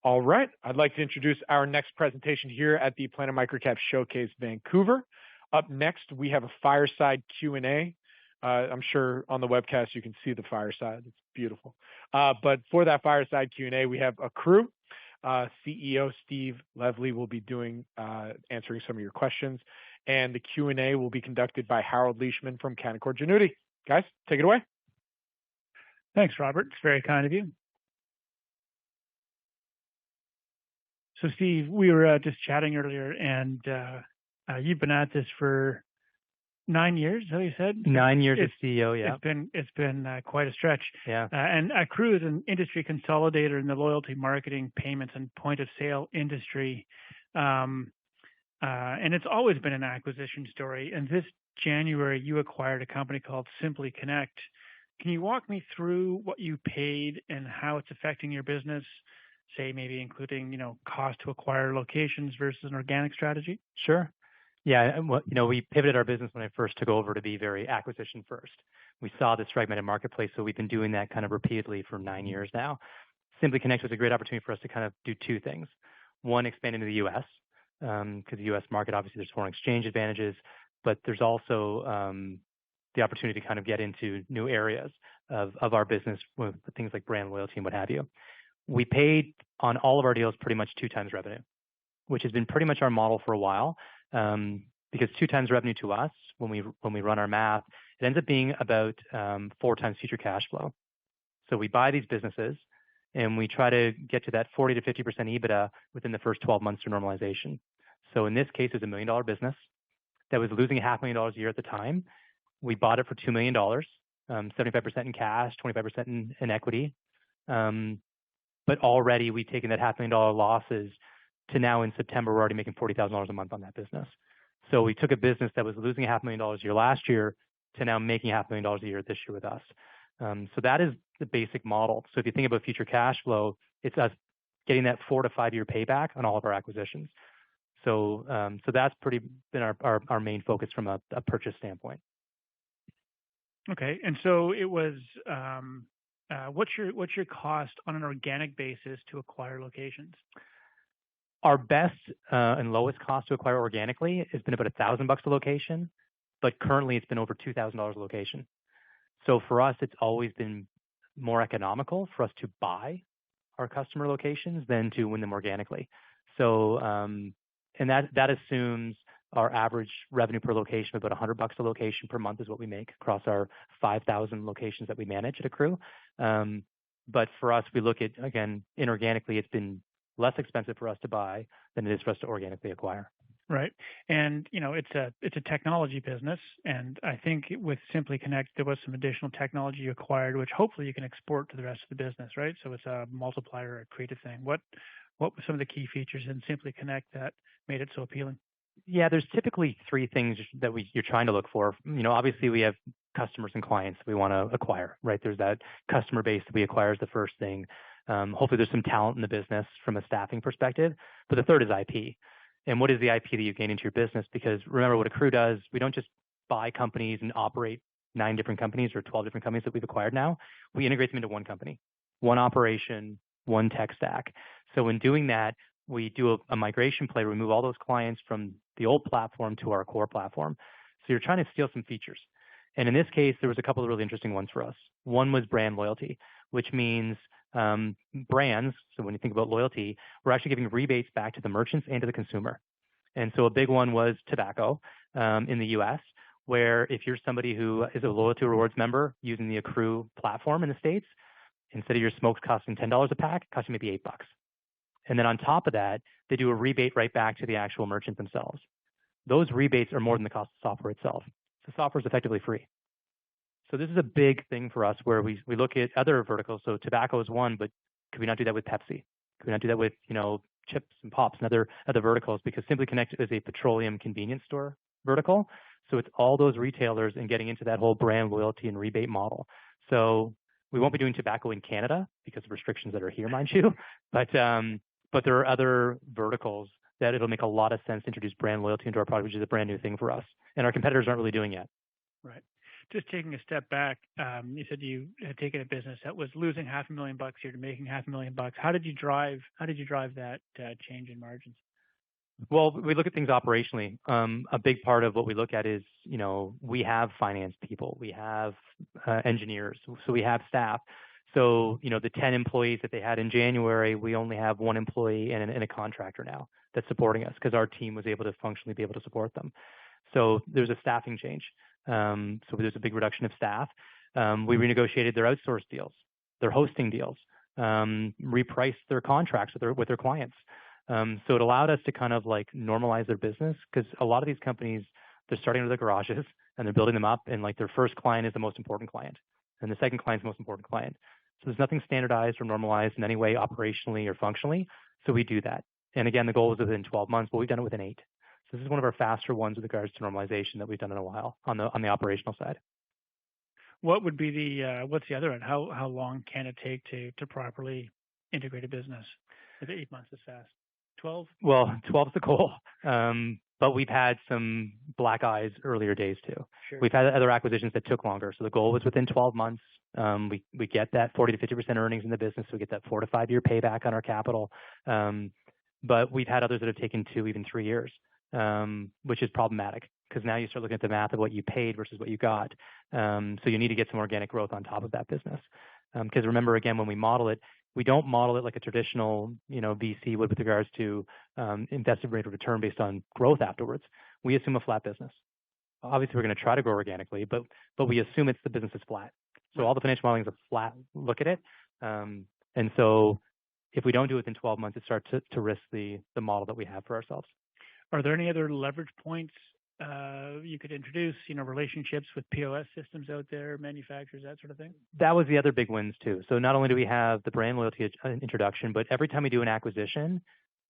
All right, I'd like to introduce our next presentation here at the Planet MicroCap Showcase Vancouver. Up next, we have a fireside Q&A. I'm sure on the webcast you can see the fireside. It's beautiful. But for that fireside Q&A, we have Ackroo. CEO Steve Levely will be answering some of your questions, and the Q&A will be conducted by Leishman from Canaccord Genuity. Guys, take it away. Thanks, Robert. It's very kind of you. So, Steve, we were just chatting earlier, and you've been at this for 9 years, is that what you said? 9 years as CEO, yeah. It's been quite a stretch. Yeah. And Ackroo is an industry consolidator in the loyalty marketing, payments, and point-of-sale industry. And it's always been an acquisition story. And this January, you acquired a company called Simply Connect. Can you walk me through what you paid and how it's affecting your business? Say maybe including, cost to acquire locations versus an organic strategy? Sure. Yeah, we pivoted our business when I first took over to be very acquisition first. We saw this fragmented marketplace, so we've been doing that kind of repeatedly for 9 years now. Simply Connect was a great opportunity for us to kind of do two things. One, expand into the U.S., because the U.S. market, obviously, there's foreign exchange advantages, but there's also the opportunity to kind of get into new areas of our business with things like brand loyalty and what have you. We paid on all of our deals pretty much 2 times revenue, which has been pretty much our model for a while. Because 2 times revenue to us, when we run our math, it ends up being about 4 times future cash flow. So we buy these businesses, and we try to get to that 40 to 50% EBITDA within the first 12 months to normalization. So in this case, it's $1 million business that was losing $500,000 a year at the time. We bought it for $2 million, 75% in cash, 25% in equity. But already we've taken that $500,000 losses to now in September, we're already making $40,000 a month on that business. So we took a business that was losing $500,000 a year last year to now making $500,000 a year this year with us. So that is the basic model. So if you think about future cash flow, it's us getting that 4 to 5 year payback on all of our acquisitions. So that's been our main focus from a purchase standpoint. Okay, and so it was. What's your cost on an organic basis to acquire locations? Our best and lowest cost to acquire organically has been about $1,000 a location, but currently it's been over $2,000 a location. So for us, it's always been more economical for us to buy our customer locations than to win them organically. So and that assumes our average revenue per location of about $100 a location per month is what we make across our 5,000 locations that we manage at Ackroo. But for us, we look at, again, inorganically, it's been less expensive for us to buy than it is for us to organically acquire. Right. And, it's a technology business. And I think with Simply Connect, there was some additional technology you acquired, which hopefully you can export to the rest of the business, right? So it's a multiplier, a creative thing. What were some of the key features in Simply Connect that made it so appealing? Yeah, there's typically 3 things that you're trying to look for. Obviously we have customers and clients we want to acquire, right? There's that customer base that we acquire as the first thing. Hopefully there's some talent in the business from a staffing perspective. But the third is IP. And what is the IP that you gain into your business? Because remember what Ackroo does, we don't just buy companies and operate 9 different companies or 12 different companies that we've acquired now. We integrate them into one company, one operation, one tech stack. So in doing that, we do a migration play, remove all those clients from the old platform to our core platform. So you're trying to steal some features. And in this case, there was a couple of really interesting ones for us. One was brand loyalty, which means brands. So when you think about loyalty, we're actually giving rebates back to the merchants and to the consumer. And so a big one was tobacco in the U.S., where if you're somebody who is a loyalty rewards member using the Ackroo platform in the States, instead of your smokes costing $10 a pack, it costs you maybe $8. And then on top of that, they do a rebate right back to the actual merchant themselves. Those rebates are more than the cost of software itself. So software is effectively free. So this is a big thing for us where we look at other verticals. So tobacco is one, but could we not do that with Pepsi? Could we not do that with, chips and pops and other verticals? Because Simply Connect is a petroleum convenience store vertical. So it's all those retailers and getting into that whole brand loyalty and rebate model. So we won't be doing tobacco in Canada because of restrictions that are here, mind you. But there are other verticals that it'll make a lot of sense to introduce brand loyalty into our product, which is a brand new thing for us. And our competitors aren't really doing yet. Right. Just taking a step back, you said you had taken a business that was losing $500,000 a year to making $500,000. How did you drive that change in margins? Well, we look at things operationally. A big part of what we look at is, we have finance people, we have engineers, so we have staff. So, the 10 employees that they had in January, we only have 1 employee and a contractor now that's supporting us because our team was able to functionally be able to support them. So there's a staffing change. So there's a big reduction of staff. We renegotiated their outsource deals, their hosting deals, repriced their contracts with their clients. So it allowed us to kind of like normalize their business because a lot of these companies, they're starting with their garages and they're building them up, and like their first client is the most important client and the second client is the most important client. So there's nothing standardized or normalized in any way operationally or functionally. So we do that. And again, the goal was within 12 months, but we've done it within 8. So this is one of our faster ones with regards to normalization that we've done in a while on the operational side. What would be what's the other end? How long can it take to properly integrate a business? Is it 8 months is fast? 12? Well, 12 is the goal. But we've had some black eyes earlier days too. Sure. We've had other acquisitions that took longer. So the goal was within 12 months. We get that 40 to 50% earnings in the business. So we get that 4 to 5 year payback on our capital. But we've had others that have taken 2, even 3 years, which is problematic because now you start looking at the math of what you paid versus what you got. So you need to get some organic growth on top of that business. Because remember, again, when we model it, we don't model it like a traditional, VC would with regards to invested rate of return based on growth afterwards. We assume a flat business. Obviously, we're going to try to grow organically, but we assume the business is flat. So all the financial modeling is a flat look at it. And so if we don't do it within 12 months, it starts to risk the model that we have for ourselves. Are there any other leverage points you could introduce, relationships with POS systems out there, manufacturers, that sort of thing? That was the other big wins too. So not only do we have the brand loyalty introduction, but every time we do an acquisition,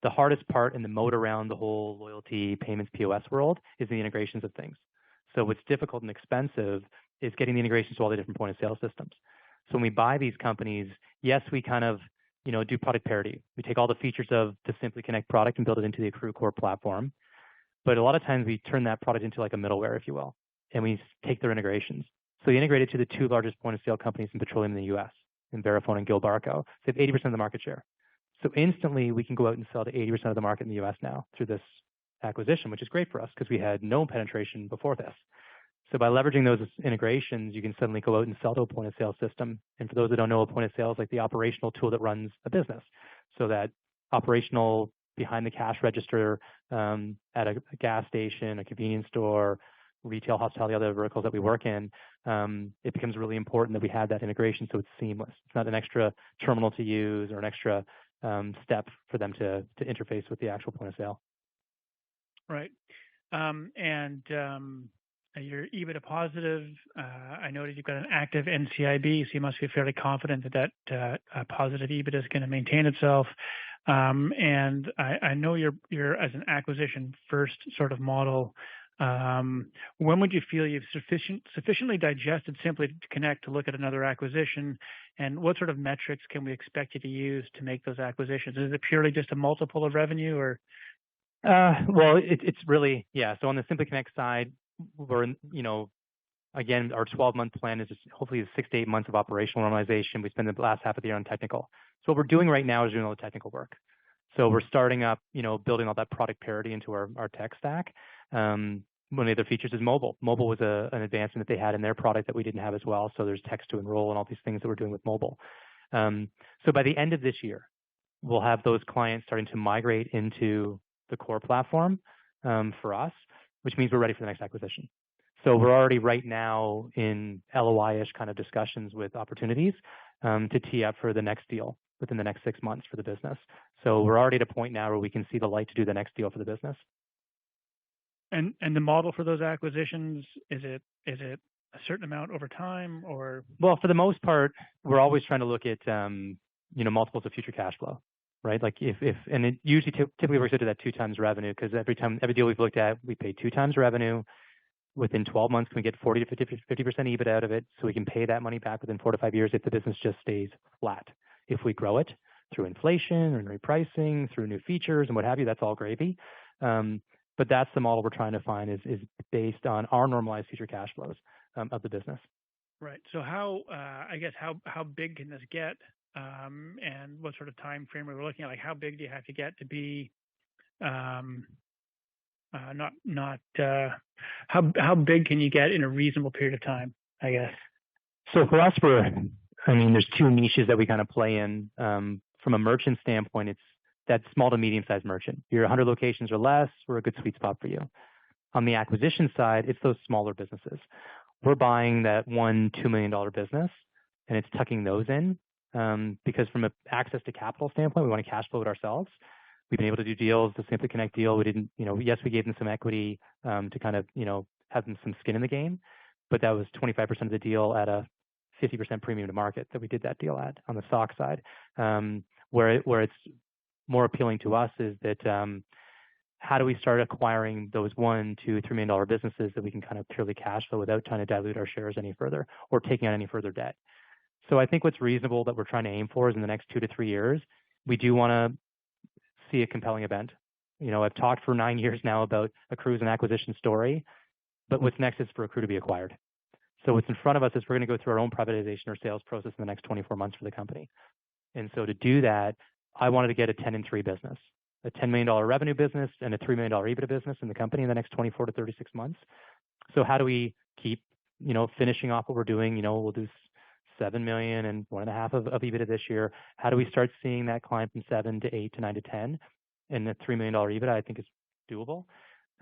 the hardest part in the moat around the whole loyalty payments POS world is the integrations of things. So what's difficult and expensive is getting the integrations to all the different point of sale systems. So when we buy these companies, yes, we kind of, do product parity. We take all the features of the Simply Connect product and build it into the Ackroo core platform. But a lot of times we turn that product into like a middleware, if you will, and we take their integrations. So we integrate it to the 2 largest point of sale companies in petroleum in the U.S., in Verifone and Gilbarco. So they have 80% of the market share. So instantly we can go out and sell to 80% of the market in the U.S. now through this acquisition, which is great for us because we had no penetration before this. So by leveraging those integrations, you can suddenly go out and sell to a point of sale system. And for those that don't know, a point of sale is like the operational tool that runs a business. So that operational behind the cash register at a gas station, a convenience store, retail, hospitality, other verticals that we work in, it becomes really important that we have that integration so it's seamless. It's not an extra terminal to use or an extra step for them to interface with the actual point of sale. Right. You're EBITDA positive. I noted you've got an active NCIB, so you must be fairly confident that positive EBITDA is going to maintain itself. And I know you're as an acquisition first sort of model. When would you feel you've sufficiently digested Simply Connect to look at another acquisition? And what sort of metrics can we expect you to use to make those acquisitions? Is it purely just a multiple of revenue, or? Well, it's really, yeah. So on the Simply Connect side, we're, again, our 12-month plan is just hopefully 6 to 8 months of operational normalization. We spend the last half of the year on technical. So what we're doing right now is doing all the technical work. So we're starting up, building all that product parity into our tech stack. One of the other features is mobile. Mobile was an advancement that they had in their product that we didn't have as well. So there's text to enroll and all these things that we're doing with mobile. So by the end of this year, we'll have those clients starting to migrate into the core platform for us, which means we're ready for the next acquisition. So we're already right now in LOI-ish kind of discussions with opportunities to tee up for the next deal within the next 6 months for the business. So we're already at a point now where we can see the light to do the next deal for the business. And the model for those acquisitions, is it a certain amount over time, or? Well, for the most part, we're always trying to look at multiples of future cash flow, right? Like and it usually typically works out to that 2 times revenue, because every deal we've looked at, we pay 2 times revenue. Within 12 months, can we get 40 to 50% EBIT out of it, so we can pay that money back within 4 to 5 years if the business just stays flat. If we grow it through inflation or repricing, through new features and what have you, that's all gravy. But that's the model we're trying to find is based on our normalized future cash flows. of the business. Right. So how, I guess, how big can this get, and what sort of time frame are we looking at? Like, how big do you have to get to be, how big can you get in a reasonable period of time, I guess? So for us, there's two niches that we kind of play in. From a merchant standpoint, it's that small to medium-sized merchant. You're 100 locations or less, we're a good sweet spot for you. On the acquisition side, it's those smaller businesses. We're buying that $1-2 million business, and it's tucking those in because from an access to capital standpoint, we want to cash flow it ourselves. We've been able to do deals, the Simply Connect deal. We didn't, yes, we gave them some equity to kind of, have them some skin in the game, but that was 25% of the deal at a 50% premium to market that we did that deal at on the stock side. Where it's more appealing to us is that how do we start acquiring those $1, $2, $3 million businesses that we can kind of purely cash flow without trying to dilute our shares any further or taking on any further debt? So I think what's reasonable that we're trying to aim for is in the next 2 to 3 years, we do want to see a compelling event. I've talked for 9 years now about Ackroo's an acquisition story, but what's next is for Ackroo to be acquired. So what's in front of us is we're going to go through our own privatization or sales process in the next 24 months for the company. And so to do that, I wanted to get a 10-3 business, a $10 million revenue business and a $3 million EBITDA business in the company in the next 24 to 36 months. So how do we keep, finishing off what we're doing? We'll do $7 million and 1.5 of EBITDA this year. How do we start seeing that climb from 7 to 8 to 9 to 10? And the $3 million EBITDA, I think, is doable.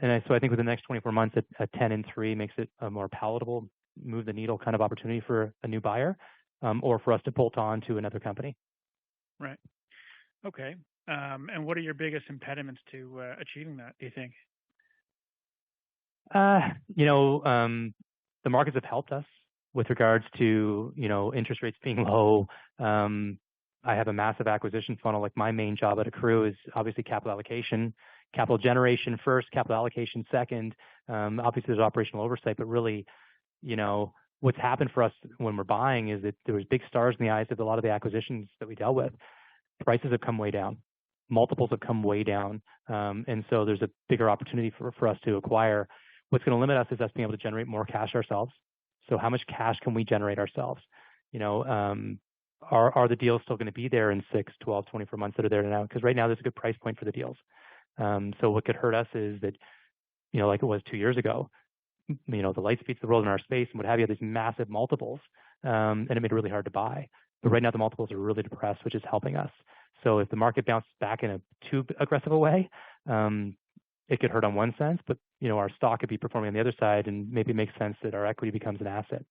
And so I think within the next 24 months, a 10-3 makes it a more palatable, move the needle kind of opportunity for a new buyer, or for us to bolt on to another company. Right. Okay. And what are your biggest impediments to achieving that, do you think? The markets have helped us with regards to, interest rates being low. I have a massive acquisition funnel. Like my main job at Ackroo is obviously capital allocation, capital generation first, capital allocation second. Obviously there's operational oversight, but really, what's happened for us when we're buying is that there was big stars in the eyes of a lot of the acquisitions that we dealt with. Prices have come way down. Multiples have come way down. And so there's a bigger opportunity for us to acquire. What's going to limit us is us being able to generate more cash ourselves. So how much cash can we generate ourselves? Are the deals still going to be there in 6, 12, 24 months that are there now? Because right now there's a good price point for the deals. So what could hurt us is that, like it was 2 years ago, the light speeds of the world in our space and what have you, these massive multiples, and it made it really hard to buy. But right now the multiples are really depressed, which is helping us. So if the market bounces back in a too aggressive a way, it could hurt on one sense, but our stock could be performing on the other side, and maybe it makes sense that our equity becomes an asset.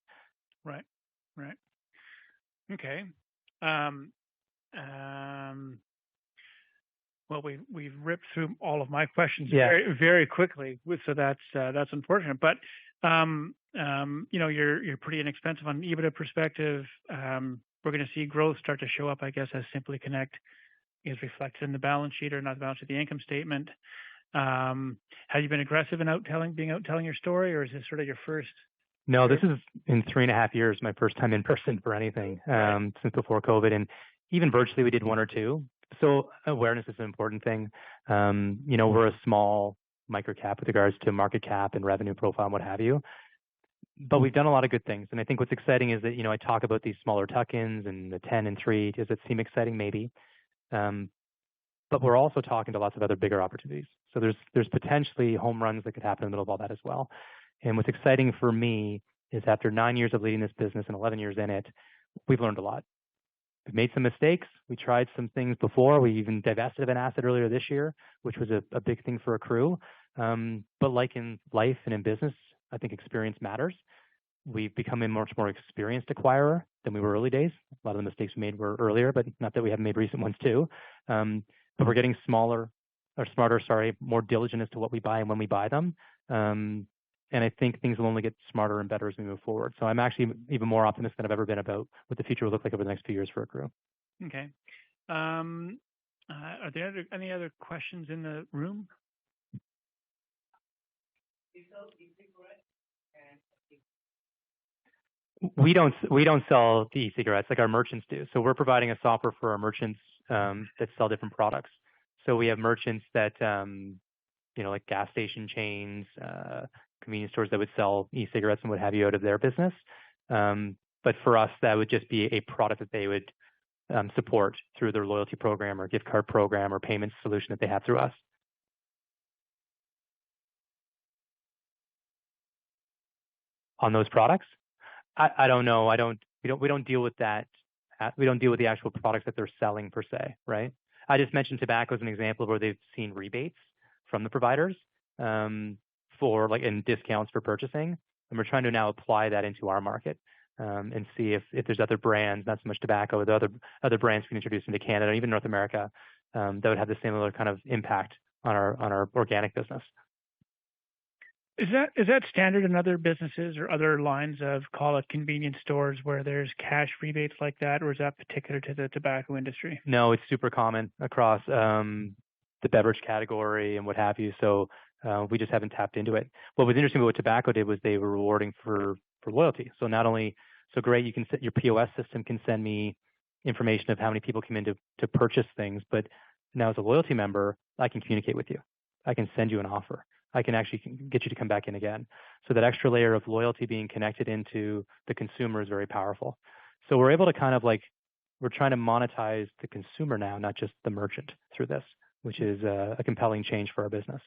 Right. Okay. Well, we've ripped through all of my questions very, very quickly, so that's unfortunate. But you're pretty inexpensive on an EBITDA perspective. We're going to see growth start to show up, I guess, as Simply Connect is reflected in the balance sheet, or not the balance sheet, the income statement. Have you been aggressive in telling your story, or is this sort of your first? No, this is in 3.5 years, my first time in person for anything, since before COVID. And even virtually, we did 1 or 2. So awareness is an important thing. We're a small microcap with regards to market cap and revenue profile and what have you. But we've done a lot of good things. And I think what's exciting is that, I talk about these smaller tuck-ins and the 10-3. Does it seem exciting? Maybe. But we're also talking to lots of other bigger opportunities. So there's potentially home runs that could happen in the middle of all that as well. And what's exciting for me is after 9 years of leading this business and 11 years in it, we've learned a lot. We've made some mistakes. We tried some things before. We even divested of an asset earlier this year, which was a big thing for Ackroo. But like in life and in business, I think experience matters. We've become a much more experienced acquirer than we were early days. A lot of the mistakes we made were earlier, but not that we haven't made recent ones too. But we're getting smarter, more diligent as to what we buy and when we buy them. And I think things will only get smarter and better as we move forward. So I'm actually even more optimistic than I've ever been about what the future will look like over the next few years for Ackroo. Okay. Are there any other questions in the room? We don't sell the e-cigarettes like our merchants do. So we're providing a software for our merchants that sell different products. So we have merchants that like gas station chains, convenience stores that would sell e-cigarettes and what have you out of their business. But for us, that would just be a product that they would support through their loyalty program or gift card program or payment solution that they have through us. On those products, I don't know. We don't deal with that. We don't deal with the actual products that they're selling per se, right? I just mentioned tobacco as an example where they've seen rebates from the providers for in discounts for purchasing, and we're trying to now apply that into our market and see if there's other brands, not so much tobacco, the other brands we can introduce into Canada, even North America, that would have the similar kind of impact on our organic business. Is that standard in other businesses or other lines of, call it, convenience stores where there's cash rebates like that, or is that particular to the tobacco industry? No, it's super common across the beverage category and what have you. So we just haven't tapped into it. What was interesting about what tobacco did was they were rewarding for loyalty. So not only, so great, you can set your POS system can send me information of how many people came in to purchase things, but now as a loyalty member, I can communicate with you. I can send you an offer. I can actually get you to come back in again. So that extra layer of loyalty being connected into the consumer is very powerful. So we're able to kind of we're trying to monetize the consumer now, not just the merchant through this, which is a compelling change for our business.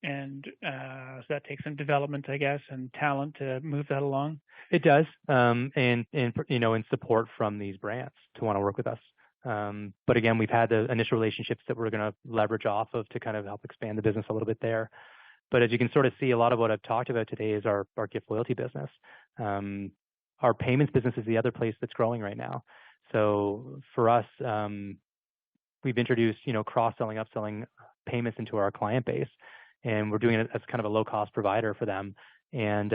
And so that takes some development, I guess, and talent to move that along. It does, and in support from these brands to want to work with us. But again, we've had the initial relationships that we're going to leverage off of to kind of help expand the business a little bit there. But as you can sort of see, a lot of what I've talked about today is our gift loyalty business. Our payments business is the other place that's growing right now. So for us, we've introduced, cross-selling, upselling payments into our client base, and we're doing it as kind of a low-cost provider for them. And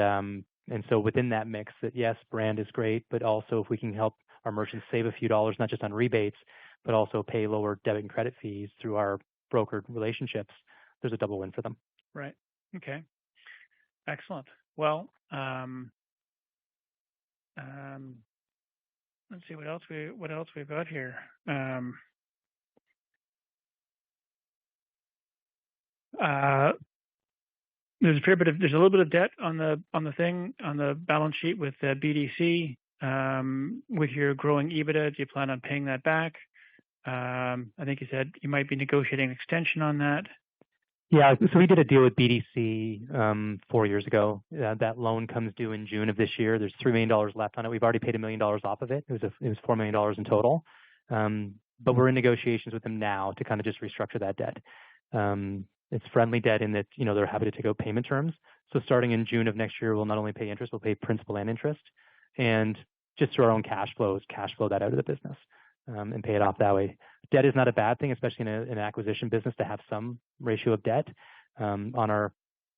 so within that mix, that yes, brand is great, but also if we can help our merchants save a few dollars, not just on rebates, but also pay lower debit and credit fees through our brokered relationships, there's a double win for them. Right. Okay. Excellent. Well, let's see what else we've got here. There's a little bit of debt on the balance sheet with BDC. With your growing EBITDA, do you plan on paying that back? I think you said you might be negotiating an extension on that. Yeah, so we did a deal with BDC 4 years ago. That loan comes due in June of this year. There's $3 million left on it. We've already paid $1 million off of it. It was $4 million in total. But we're in negotiations with them now to kind of just restructure that debt. It's friendly debt in that they're happy to take out payment terms. So starting in June of next year, we'll not only pay interest, we'll pay principal and interest, and just through our own cash flow that out of the business and pay it off that way. Debt is not a bad thing, especially in an acquisition business, to have some ratio of debt. On our,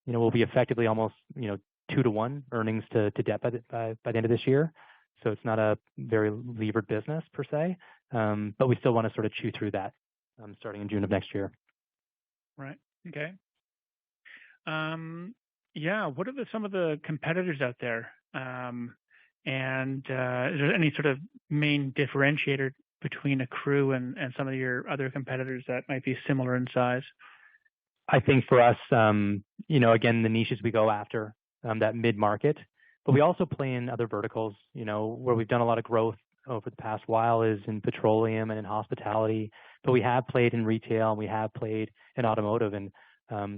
we'll be effectively almost 2-to-1 earnings to debt by the end of this year. So it's not a very levered business per se, but we still want to sort of chew through that starting in June of next year. Right. Okay. Yeah. What are some of the competitors out there? And is there any sort of main differentiator between Ackroo and some of your other competitors that might be similar in size? I think for us, again, the niches we go after, that mid-market, but we also play in other verticals, where we've done a lot of growth over the past while is in petroleum and in hospitality, but we have played in retail and we have played in automotive. And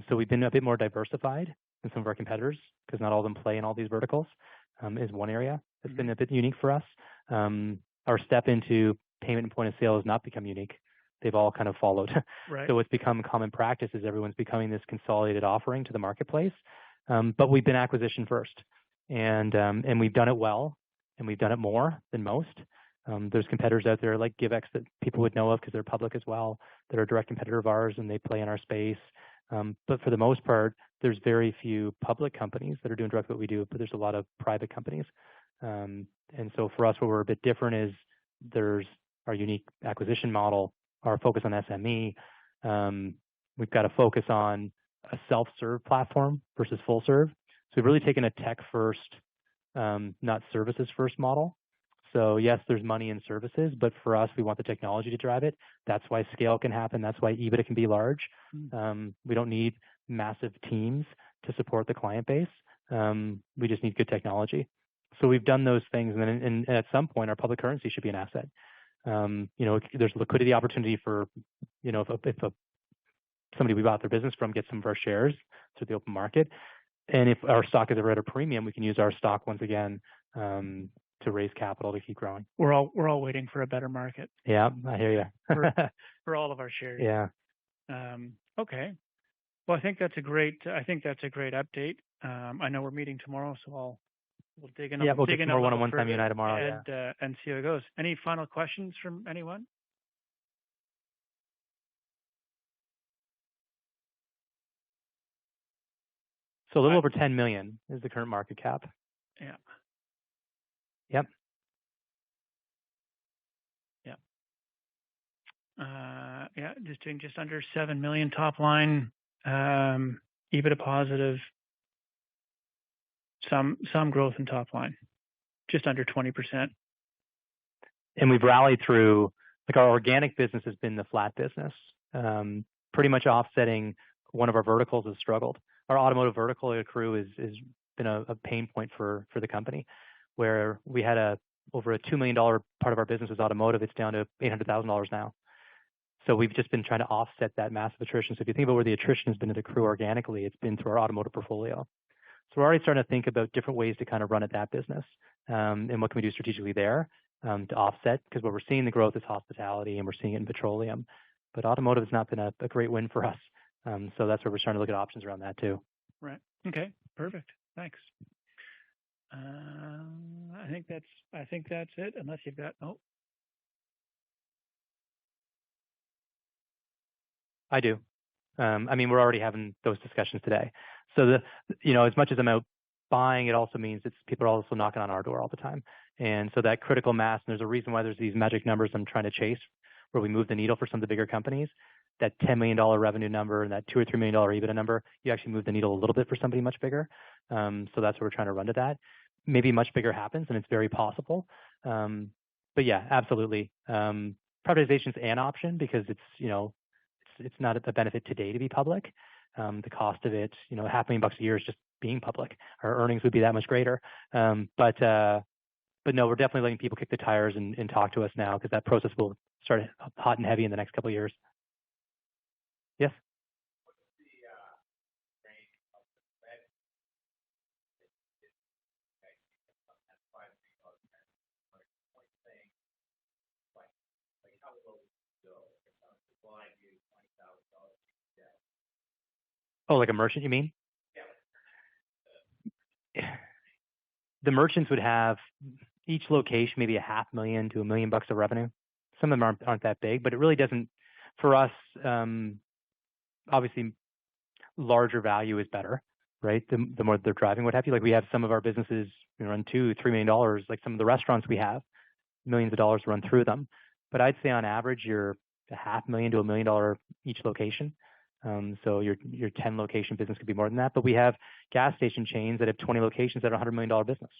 so we've been a bit more diversified than some of our competitors because not all of them play in all these verticals. Is one area that's been a bit unique for us. Our step into payment and point of sale has not become unique. They've all kind of followed. Right. So what's become common practice is everyone's becoming this consolidated offering to the marketplace. But we've been acquisition first, and we've done it well, and we've done it more than most. There's competitors out there like GiveX that people would know of because they're public as well, that are a direct competitor of ours and they play in our space. But for the most part, there's very few public companies that are doing directly what we do, but there's a lot of private companies. And so for us, where we're a bit different is there's our unique acquisition model, our focus on SME. We've got to focus on a self-serve platform versus full serve. So we've really taken a tech first, not services first model. So yes, there's money in services, but for us, we want the technology to drive it. That's why scale can happen. That's why EBITDA can be large. We don't need massive teams to support the client base. We just need good technology. So we've done those things, and at some point, our public currency should be an asset. There's liquidity opportunity for, if somebody we bought their business from gets some of our shares through the open market, and if our stock is ever at a premium, we can use our stock once again to raise capital to keep growing. We're all waiting for a better market. Yeah, I hear you. for all of our shares. Yeah. Okay. Well, I think that's a great update. I know we're meeting tomorrow, so we'll dig in. Yeah, we'll get more one-on-one time you and I tomorrow. And see how it goes. Any final questions from anyone? So a little over 10 million is the current market cap. Yeah. Yep. Yeah. Just doing just under 7 million top line, EBITDA positive, some growth in top line, just under 20%. And we've rallied through, like our organic business has been the flat business, pretty much offsetting one of our verticals has struggled. Our automotive vertical at Ackroo has been a pain point for the company, where we had over a $2 million part of our business was automotive. It's down to $800,000 now. So we've just been trying to offset that massive attrition. So if you think about where the attrition has been at Ackroo organically, it's been through our automotive portfolio. So we're already starting to think about different ways to kind of run at that business, and what can we do strategically there to offset, because what we're seeing the growth is hospitality and we're seeing it in petroleum, but automotive has not been a great win for us. So that's where we're starting to look at options around that too. Right. Okay. Perfect. Thanks. I think that's it. Unless you've got I do. We're already having those discussions today. So as much as I'm out buying, it also means people are also knocking on our door all the time. And so that critical mass, and there's a reason why there's these magic numbers I'm trying to chase, where we move the needle for some of the bigger companies. That $10 million revenue number and that $2 or $3 million EBITDA number, you actually move the needle a little bit for somebody much bigger. So that's what we're trying to run to that. Maybe much bigger happens, and it's very possible. But yeah, absolutely. Privatization is an option because it's not a benefit today to be public. The cost of it, $500,000 a year is just being public. Our earnings would be that much greater. But no, we're definitely letting people kick the tires and talk to us now, because that process will start hot and heavy in the next couple of years. Yes. What's the range of the Fed? How low is it go? If I give $20,000, Oh, like a merchant, you mean? Yeah. The merchants would have each location maybe $500,000 to $1 million of revenue. Some of them aren't that big, but it really doesn't. For us, obviously, larger value is better, right? The more they're driving, what have you. Like we have some of our businesses run $2-3 million. Like some of the restaurants we have, millions of dollars run through them. But I'd say on average, you're $500,000 to $1 million each location. So your 10 location business could be more than that. But we have gas station chains that have 20 locations that are $100 million business.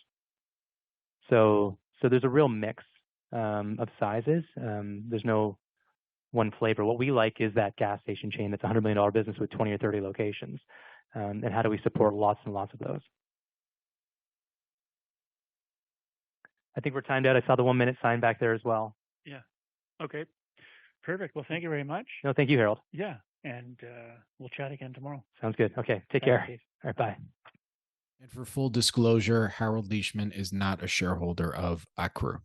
So there's a real mix of sizes. There's no one flavor. What we like is that gas station chain that's a $100 million business with 20 or 30 locations. And how do we support lots and lots of those? I think we're timed out. I saw the 1 minute sign back there as well. Yeah. Okay. Perfect. Well, thank you very much. No, thank you, Harold. Yeah. And we'll chat again tomorrow. Sounds good. Okay. Take care. Keith. All right. Bye. And for full disclosure, Harold Leishman is not a shareholder of Ackroo.